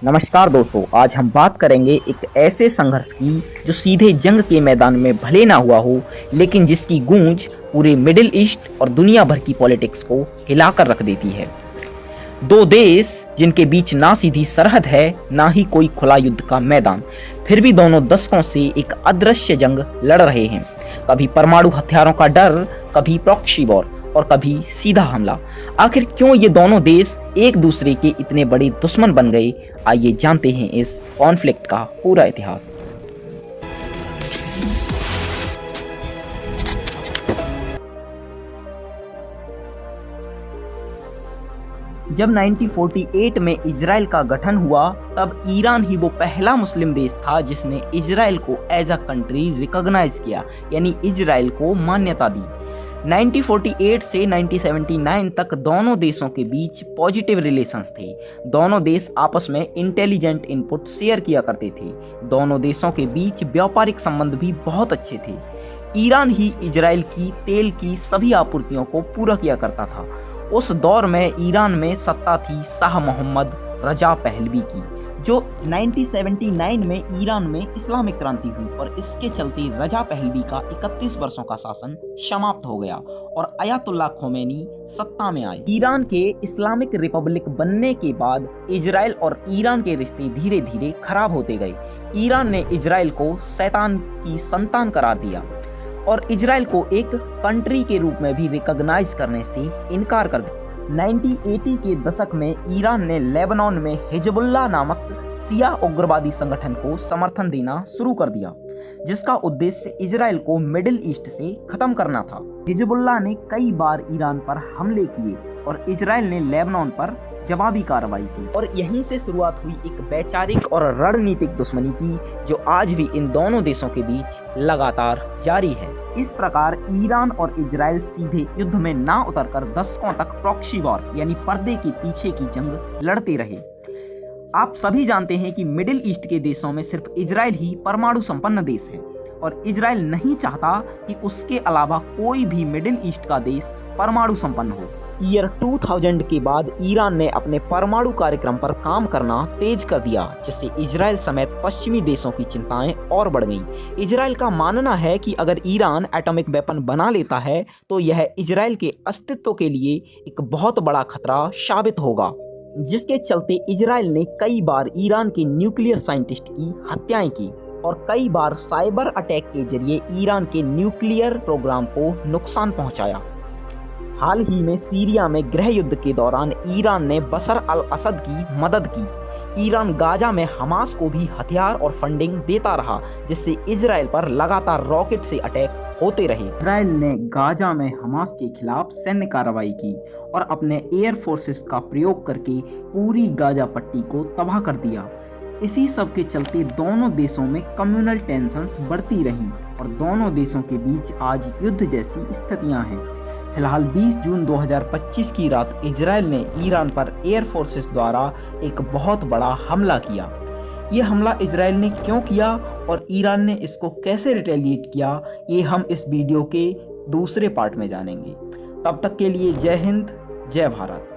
नमस्कार दोस्तों, आज हम बात करेंगे एक ऐसे संघर्ष की जो सीधे जंग के मैदान में भले ना हुआ हो, लेकिन जिसकी गूंज पूरे मिडिल ईस्ट और दुनिया भर की पॉलिटिक्स को हिलाकर रख देती है। दो देश जिनके बीच ना सीधी सरहद है, ना ही कोई खुला युद्ध का मैदान, फिर भी दोनों दशकों से एक अदृश्य जंग लड़ रहे हैं। कभी परमाणु हथियारों का डर, कभी प्रॉक्सी वॉर और कभी सीधा हमला। आखिर क्यों ये दोनों देश एक दूसरे के इतने बड़े दुश्मन बन गए? आइए जानते हैं इस कॉन्फ्लिक्ट का पूरा इतिहास। जब 1948 में इजराइल का गठन हुआ, तब ईरान ही वो पहला मुस्लिम देश था जिसने इजराइल को एज अ कंट्री रिकॉग्नाइज किया, यानी इजराइल को मान्यता दी। 1948 से 1979 तक दोनों देशों के बीच पॉजिटिव रिलेशंस थे। दोनों देश आपस में इंटेलिजेंट इनपुट शेयर किया करते थे। दोनों देशों के बीच व्यापारिक संबंध भी बहुत अच्छे थे। ईरान ही इजराइल की तेल की सभी आपूर्तियों को पूरा किया करता था। उस दौर में ईरान में सत्ता थी शाह मोहम्मद रजा पहलवी की, जो 1979 में ईरान में इस्लामिक क्रांति हुई और इसके चलते रजा पहलवी का 31 वर्षों का शासन समाप्त हो गया और अयातुल्लाह खोमेनी सत्ता में आए। ईरान के इस्लामिक रिपब्लिक बनने के बाद इजराइल और ईरान के रिश्ते धीरे धीरे खराब होते गए। ईरान ने इजराइल को शैतान की संतान करार दिया और इजराइल को एक कंट्री के रूप में भी रिकॉग्नाइज करने से इनकार कर दिया। 1980 के दशक में ईरान ने लेबनान में हिजबुल्लाह नामक शिया उग्रवादी संगठन को समर्थन देना शुरू कर दिया, जिसका उद्देश्य इजराइल को मिडिल ईस्ट से खत्म करना था। हिजबुल्लाह ने कई बार ईरान पर हमले किए और इजराइल ने लेबनान पर जवाबी कार्रवाई की और यहीं से शुरुआत हुई एक वैचारिक और रणनीतिक दुश्मनी की, जो आज भी इन दोनों देशों के बीच लगातार जारी है। इस प्रकार ईरान और इजराइल सीधे युद्ध में ना उतरकर दशकों तक प्रॉक्सी वॉर यानी पर्दे के पीछे की जंग लड़ते रहे। आप सभी जानते हैं कि मिडिल ईस्ट के देशों में सिर्फ इजराइल ही परमाणु संपन्न देश है और इजराइल नहीं चाहता कि उसके अलावा कोई भी मिडिल ईस्ट का देश परमाणु संपन्न हो। ईयर 2000 के बाद ईरान ने अपने परमाणु कार्यक्रम पर काम करना तेज कर दिया, जिससे इजराइल समेत पश्चिमी देशों की चिंताएं और बढ़ गईं। इजराइल का मानना है कि अगर ईरान एटॉमिक वेपन बना लेता है तो यह इजराइल के अस्तित्व के लिए एक बहुत बड़ा खतरा साबित होगा, जिसके चलते इजराइल ने कई बार ईरान के न्यूक्लियर साइंटिस्ट की हत्याएं की और कई बार साइबर अटैक के जरिए ईरान के न्यूक्लियर प्रोग्राम को नुकसान पहुंचाया। हाल ही में सीरिया में गृह युद्ध के दौरान ईरान ने बशर अल असद की मदद की। ईरान गाजा में हमास को भी हथियार और फंडिंग देता रहा, जिससे इजराइल पर लगातार रॉकेट से अटैक होते रहे। इजराइल ने गाजा में हमास के खिलाफ सैन्य कार्रवाई की और अपने एयर फोर्सेस का प्रयोग करके पूरी गाजा पट्टी को तबाह कर दिया। इसी सब के चलते दोनों देशों में कम्युनल टेंशन्स बढ़ती रहीं और दोनों देशों के बीच आज युद्ध जैसी स्थितियां हैं। फिलहाल 20 जून 2025 की रात इजराइल ने ईरान पर एयर फोर्सेस द्वारा एक बहुत बड़ा हमला किया। ये हमला इजराइल ने क्यों किया और ईरान ने इसको कैसे रिटेलिएट किया, ये हम इस वीडियो के दूसरे पार्ट में जानेंगे। तब तक के लिए जय हिंद, जय भारत।